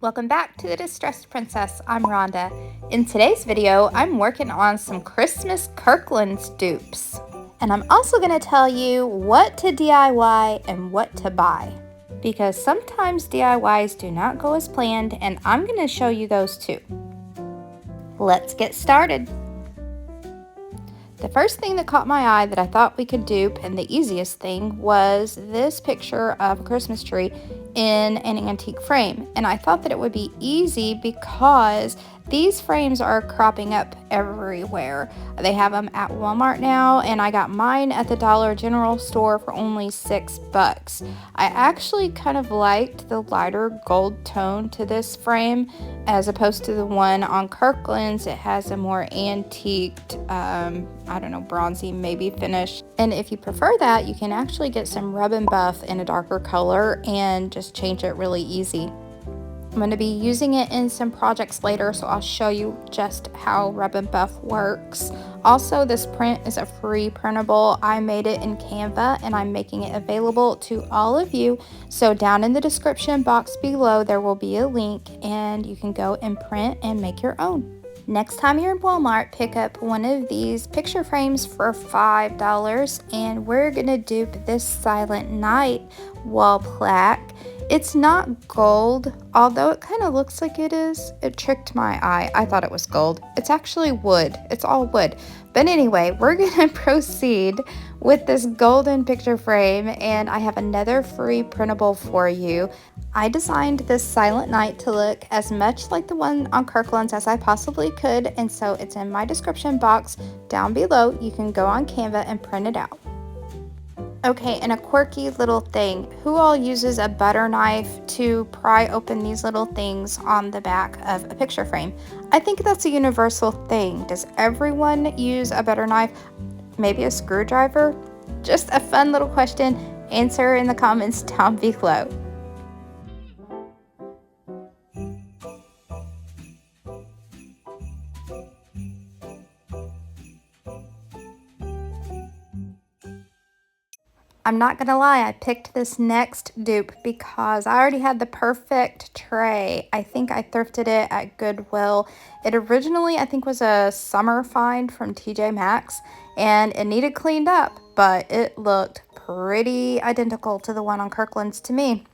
Welcome back to the Distressed Princess. I'm Rhonda. In today's video, I'm working on some Christmas Kirkland's dupes. And I'm also going to tell you what to DIY and what to buy. Because sometimes DIYs do not go as planned, and I'm going to show you those too. Let's get started. The first thing that caught my eye that I thought we could dupe, and the easiest thing, was this picture of a Christmas tree in an antique frame. And I thought that it would be easy because these frames are cropping up everywhere. They have them at Walmart now, and I got mine at the Dollar General store for only $6. I actually kind of liked the lighter gold tone to this frame as opposed to the one on Kirkland's. It has a more antiqued, I don't know, bronzy maybe finish. And if you prefer that, you can actually get some rub and buff in a darker color and just change it really easy. I'm going to be using it in some projects later, so I'll show you just how rub and buff works. Also, this print is a free printable. I made it in Canva and I'm making it available to all of you. So down in the description box below, there will be a link and you can go and print and make your own. Next time you're in Walmart, pick up one of these picture frames for $5 and we're going to dupe this Silent Night wall plaque. It's not gold, although it kind of looks like it is. It tricked my eye. I thought it was gold. It's actually wood. It's all wood. But anyway, we're going to proceed with this golden picture frame, and I have another free printable for you. I designed this Silent Night to look as much like the one on Kirkland's as I possibly could, and so it's in my description box down below. You can go on Canva and print it out. Okay, and a quirky little thing. Who all uses a butter knife to pry open these little things on the back of a picture frame? I think that's a universal thing. Does everyone use a butter knife? Maybe a screwdriver? Just a fun little question. Answer in the comments down below. I'm not gonna lie, I picked this next dupe because I already had the perfect tray. I think I thrifted it at Goodwill. It originally, I think, was a summer find from TJ Maxx, and it needed cleaned up, but it looked pretty identical to the one on Kirkland's to me.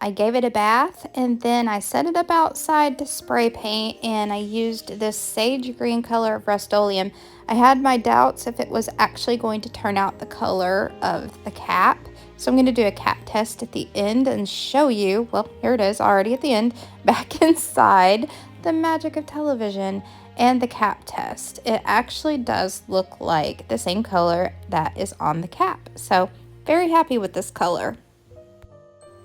I gave it a bath and then I set it up outside to spray paint, and I used this sage green color of Rust-Oleum. I had my doubts if it was actually going to turn out the color of the cap, so I'm going to do a cap test at the end and show you, well, here it is already at the end, back inside the magic of television and the cap test. It actually does look like the same color that is on the cap, so very happy with this color.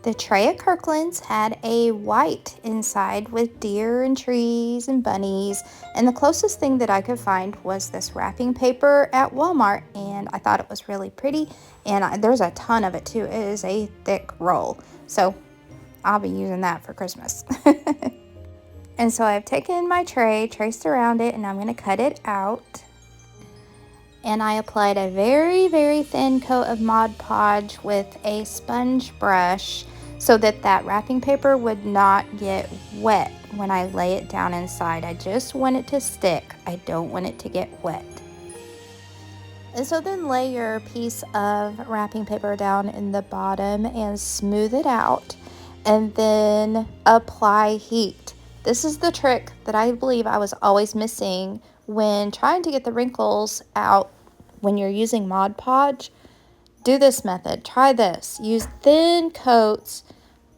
The tray at Kirkland's had a white inside with deer and trees and bunnies, and the closest thing that I could find was this wrapping paper at Walmart, and I thought it was really pretty, and there's a ton of it too. It is a thick roll, so I'll be using that for Christmas. And so I've taken my tray, traced around it, and I'm going to cut it out. And I applied a very, very thin coat of Mod Podge with a sponge brush so that that wrapping paper would not get wet when I lay it down inside. I just want it to stick. I don't want it to get wet. And so then lay your piece of wrapping paper down in the bottom and smooth it out, and then apply heat. This is the trick that I believe I was always missing when trying to get the wrinkles out when you're using Mod Podge. Do this method. Try this. Use thin coats,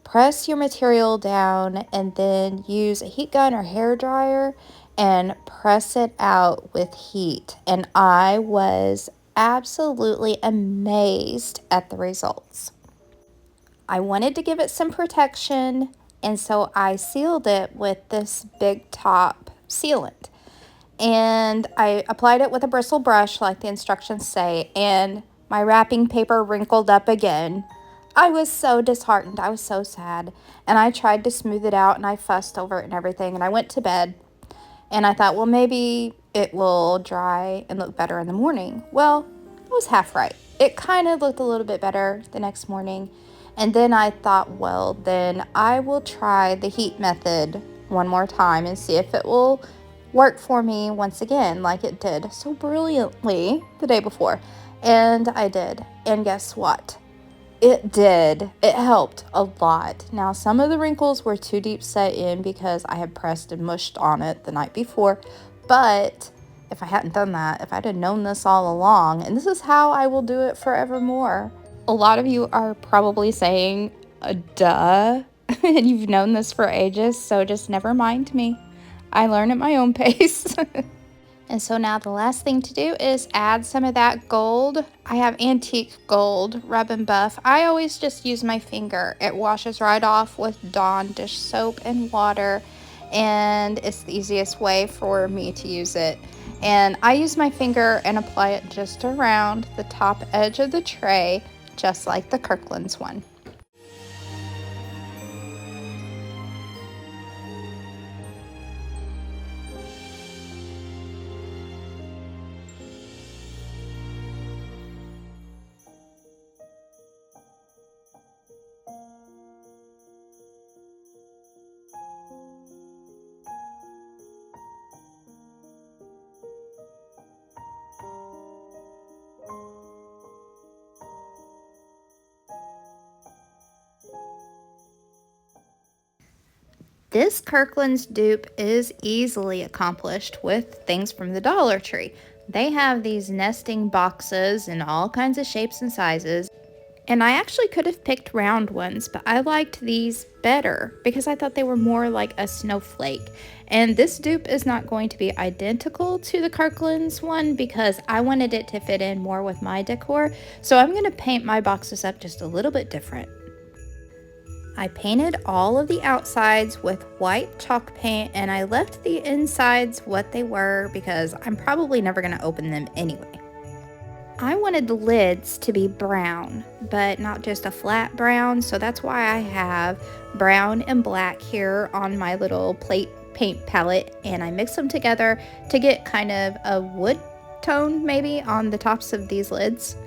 press your material down, and then use a heat gun or hair dryer and press it out with heat. And I was absolutely amazed at the results. I wanted to give it some protection, and so I sealed it with this big top sealant. And I applied it with a bristle brush like the instructions say, and my wrapping paper wrinkled up again. I was so disheartened. I was so sad. And I tried to smooth it out, and I fussed over it and everything, and I went to bed. And I thought, well, maybe it will dry and look better in the morning. Well, I was half right. It kind of looked a little bit better the next morning. And then I thought, well, then I will try the heat method one more time and see if it will work for me once again like it did so brilliantly the day before. And I did. And guess what? It did. It helped a lot. Now, some of the wrinkles were too deep set in because I had pressed and mushed on it the night before. But if I hadn't done that, if I'd have known this all along, and this is how I will do it forevermore. A lot of you are probably saying, duh, and you've known this for ages, so just never mind me. I learn at my own pace. And so now the last thing to do is add some of that gold. I have antique gold rub and buff. I always just use my finger. It washes right off with Dawn dish soap and water, and it's the easiest way for me to use it. And I use my finger and apply it just around the top edge of the tray, just like the Kirkland's one. This Kirkland's dupe is easily accomplished with things from the Dollar Tree. They have these nesting boxes in all kinds of shapes and sizes. And I actually could have picked round ones, but I liked these better because I thought they were more like a snowflake. And this dupe is not going to be identical to the Kirkland's one because I wanted it to fit in more with my decor. So I'm going to paint my boxes up just a little bit different. I painted all of the outsides with white chalk paint, and I left the insides what they were because I'm probably never going to open them anyway. I wanted the lids to be brown, but not just a flat brown, so that's why I have brown and black here on my little plate paint palette, and I mix them together to get kind of a wood tone maybe on the tops of these lids.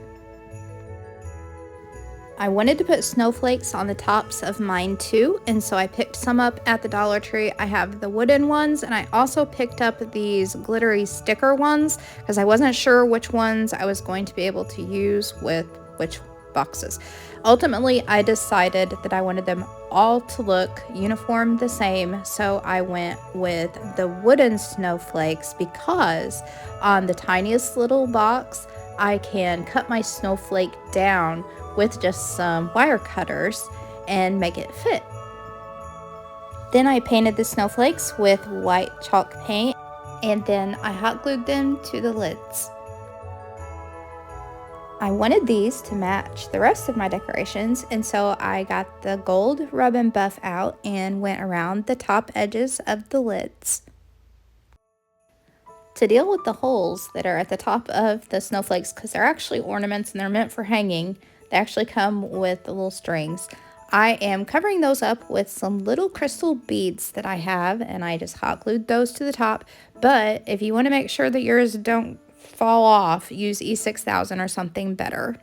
I wanted to put snowflakes on the tops of mine too, and so I picked some up at the Dollar Tree. I have the wooden ones, and I also picked up these glittery sticker ones because I wasn't sure which ones I was going to be able to use with which boxes. Ultimately, I decided that I wanted them all to look uniform the same, so I went with the wooden snowflakes because on the tiniest little box, I can cut my snowflake down with just some wire cutters and make it fit. Then I painted the snowflakes with white chalk paint, and then I hot glued them to the lids. I wanted these to match the rest of my decorations, and so I got the gold rub and buff out and went around the top edges of the lids. To deal with the holes that are at the top of the snowflakes, because they're actually ornaments and they're meant for hanging, they actually come with the little strings. I am covering those up with some little crystal beads that I have, and I just hot glued those to the top. But if you want to make sure that yours don't fall off, use E6000 or something better.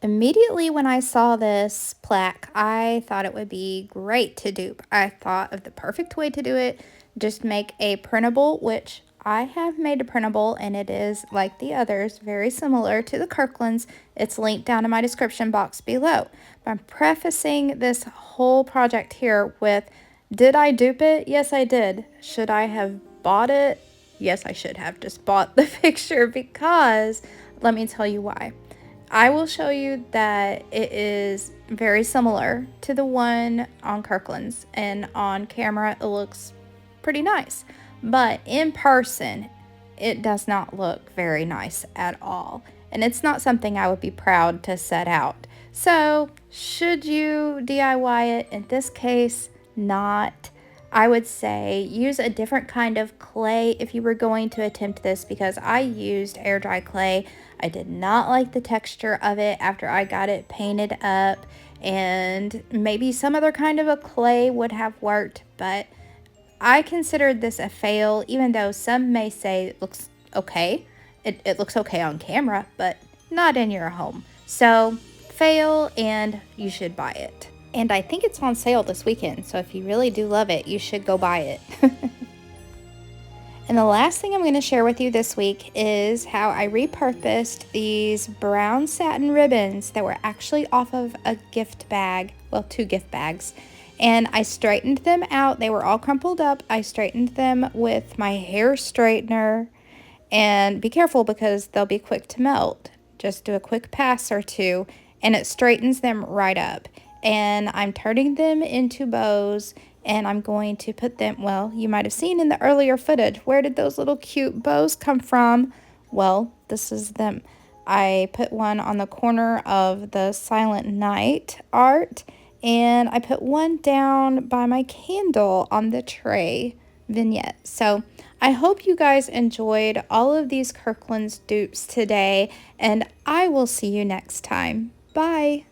Immediately when I saw this plaque, I thought it would be great to dupe. I thought of the perfect way to do it. Just make a printable, which I have made a printable, and it is, like the others, very similar to the Kirkland's. It's linked down in my description box below. But I'm prefacing this whole project here with, did I dupe it? Yes, I did. Should I have bought it? Yes, I should have just bought the picture because, let me tell you why. I will show you that it is very similar to the one on Kirkland's, and on camera it looks pretty nice, but in person it does not look very nice at all, and it's not something I would be proud to set out. So should you DIY it? In this case, not. I would say use a different kind of clay if you were going to attempt this, because I used air dry clay. I did not like the texture of it after I got it painted up, and maybe some other kind of a clay would have worked, but I considered this a fail, even though some may say it looks okay. It looks okay on camera, but not in your home. So fail, and you should buy it. And I think it's on sale this weekend, so if you really do love it, you should go buy it. And the last thing I'm going to share with you this week is how I repurposed these brown satin ribbons that were actually off of a gift bag, well, 2 gift bags. And I straightened them out. They were all crumpled up. I straightened them with my hair straightener. And be careful because they'll be quick to melt. Just do a quick pass or two and it straightens them right up. And I'm turning them into bows, and I'm going to put them, well, you might have seen in the earlier footage, where did those little cute bows come from? Well, this is them. I put one on the corner of the Silent Night art, and I put one down by my candle on the tray vignette. So I hope you guys enjoyed all of these Kirkland's dupes today, and I will see you next time. Bye!